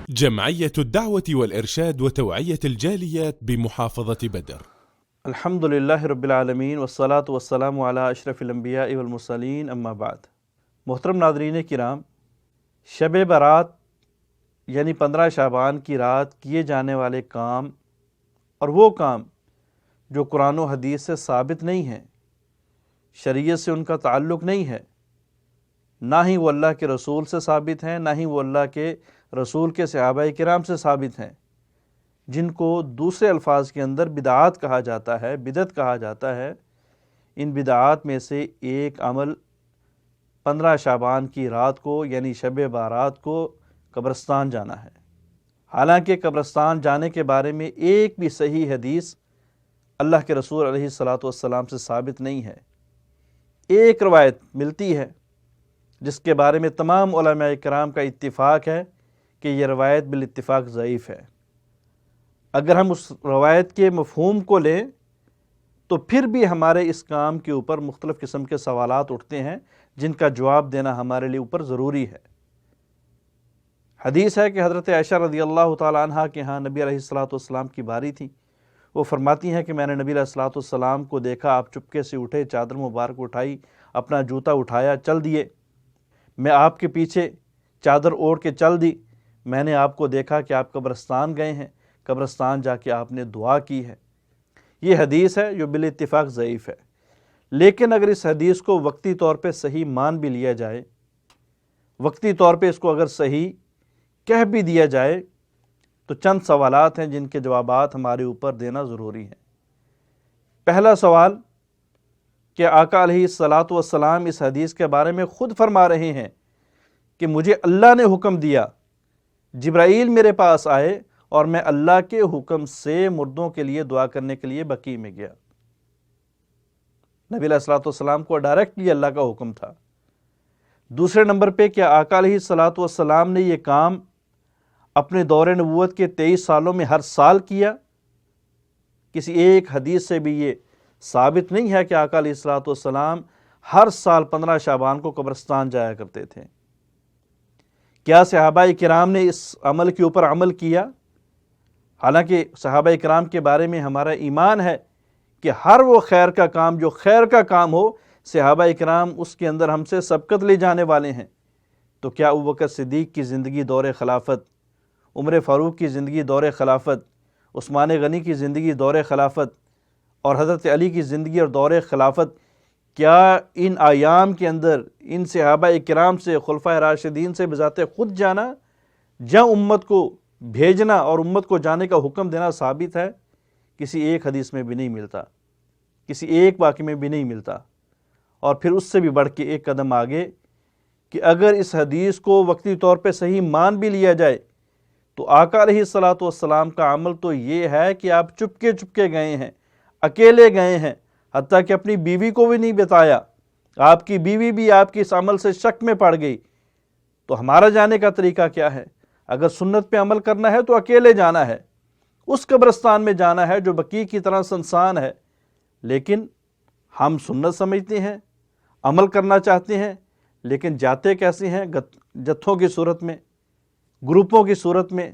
جمعية الدعوة والإرشاد وتوعية الجاليات بمحافظة بدر. الحمد للہ رب العالمین والصلاة والسلام علی اشرف الانبیاء والمرسلین اما بعد۔ محترم ناظرین کرام، شب برات یعنی 15 شعبان کی رات کیے جانے والے کام اور وہ کام جو قرآن و حدیث سے ثابت نہیں ہیں، شریعت سے ان کا تعلق نہیں ہے، نہ ہی وہ اللہ کے رسول سے ثابت ہیں، نہ ہی وہ اللہ کے رسول کے صحابہ کرام سے ثابت ہیں، جن کو دوسرے الفاظ کے اندر بدعات کہا جاتا ہے، بدعت کہا جاتا ہے۔ ان بدعات میں سے ایک عمل 15 شعبان کی رات کو یعنی شب بارات کو قبرستان جانا ہے۔ حالانکہ قبرستان جانے کے بارے میں ایک بھی صحیح حدیث اللہ کے رسول علیہ السلام سے ثابت نہیں ہے۔ ایک روایت ملتی ہے جس کے بارے میں تمام علماء کرام کا اتفاق ہے کہ یہ روایت بالاتفاق ضعیف ہے۔ اگر ہم اس روایت کے مفہوم کو لیں تو پھر بھی ہمارے اس کام کے اوپر مختلف قسم کے سوالات اٹھتے ہیں جن کا جواب دینا ہمارے لیے اوپر ضروری ہے۔ حدیث ہے کہ حضرت عائشہ رضی اللہ تعالی عنہ کے ہاں نبی علیہ السلام کی باری تھی۔ وہ فرماتی ہیں کہ میں نے نبی علیہ السلام کو دیکھا، آپ چپکے سے اٹھے، چادر مبارک اٹھائی، اپنا جوتا اٹھایا، چل دیے۔ میں آپ کے پیچھے چادر اوڑھ کے چل دی۔ میں نے آپ کو دیکھا کہ آپ قبرستان گئے ہیں، قبرستان جا کے آپ نے دعا کی ہے۔ یہ حدیث ہے جو بالاتفاق ضعیف ہے، لیکن اگر اس حدیث کو وقتی طور پہ صحیح مان بھی لیا جائے، وقتی طور پہ اس کو اگر صحیح کہہ بھی دیا جائے تو چند سوالات ہیں جن کے جوابات ہمارے اوپر دینا ضروری ہے۔ پہلا سوال کہ آقا علیہ السلام اس حدیث کے بارے میں خود فرما رہے ہیں کہ مجھے اللہ نے حکم دیا، جبرائیل میرے پاس آئے اور میں اللہ کے حکم سے مردوں کے لیے دعا کرنے کے لیے بقیع میں گیا۔ نبی علیہ السلام کو ڈائریکٹلی اللہ کا حکم تھا۔ دوسرے نمبر پہ کیا آقا علیہ السلام نے یہ کام اپنے دور نبوت کے 23 سالوں میں ہر سال کیا؟ کسی ایک حدیث سے بھی یہ ثابت نہیں ہے کہ آقا علیہ السلام ہر سال 15 شعبان کو قبرستان جایا کرتے تھے۔ کیا صحابہ کرام نے اس عمل کے اوپر عمل کیا؟ حالانکہ صحابہ کرام کے بارے میں ہمارا ایمان ہے کہ ہر وہ خیر کا کام جو خیر کا کام ہو، صحابہ کرام اس کے اندر ہم سے سبقت لے جانے والے ہیں۔ تو کیا ابوبکر صدیق کی زندگی دور خلافت، عمر فاروق کی زندگی دور خلافت، عثمان غنی کی زندگی دور خلافت اور حضرت علی کی زندگی اور دور خلافت، کیا ان ایام کے اندر ان صحابہ کرام سے، خلفائے راشدین سے بذات خود جانا یا امت کو بھیجنا اور امت کو جانے کا حکم دینا ثابت ہے؟ کسی ایک حدیث میں بھی نہیں ملتا، کسی ایک واقعے میں بھی نہیں ملتا۔ اور پھر اس سے بھی بڑھ کے ایک قدم آگے کہ اگر اس حدیث کو وقتی طور پہ صحیح مان بھی لیا جائے تو آقا علیہ السلام کا عمل تو یہ ہے کہ آپ چپکے چپکے گئے ہیں، اکیلے گئے ہیں، حتیٰ کہ اپنی بیوی کو بھی نہیں بتایا۔ آپ کی بیوی بھی آپ کی اس عمل سے شک میں پڑ گئی۔ تو ہمارا جانے کا طریقہ کیا ہے؟ اگر سنت پہ عمل کرنا ہے تو اکیلے جانا ہے، اس قبرستان میں جانا ہے جو بقیع کی طرح سنسان ہے۔ لیکن ہم سنت سمجھتے ہیں، عمل کرنا چاہتے ہیں، لیکن جاتے کیسے ہیں؟ جتھوں کی صورت میں، گروپوں کی صورت میں،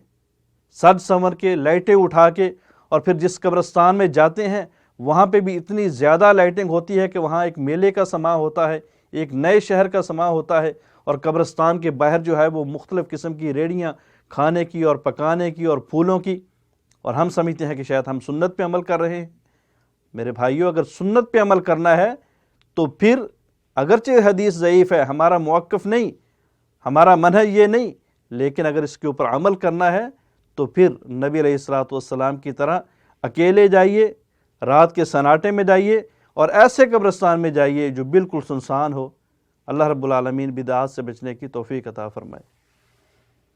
سج سنور کے، لائٹیں اٹھا کے، اور پھر جس قبرستان میں جاتے ہیں وہاں پہ بھی اتنی زیادہ لائٹنگ ہوتی ہے کہ وہاں ایک میلے کا سماں ہوتا ہے، ایک نئے شہر کا سماں ہوتا ہے، اور قبرستان کے باہر جو ہے وہ مختلف قسم کی ریڑیاں کھانے کی اور پکانے کی اور پھولوں کی، اور ہم سمجھتے ہیں کہ شاید ہم سنت پہ عمل کر رہے ہیں۔ میرے بھائیوں، اگر سنت پہ عمل کرنا ہے تو پھر اگرچہ حدیث ضعیف ہے، ہمارا موقف نہیں، ہمارا منہج یہ نہیں، لیکن اگر اس کے اوپر عمل کرنا ہے تو پھر نبی علیہ السلام کی طرح اکیلے جائیے، رات کے سناٹے میں جائیے، اور ایسے قبرستان میں جائیے جو بالکل سنسان ہو۔ اللہ رب العالمین بدعات سے بچنے کی توفیق عطا فرمائے۔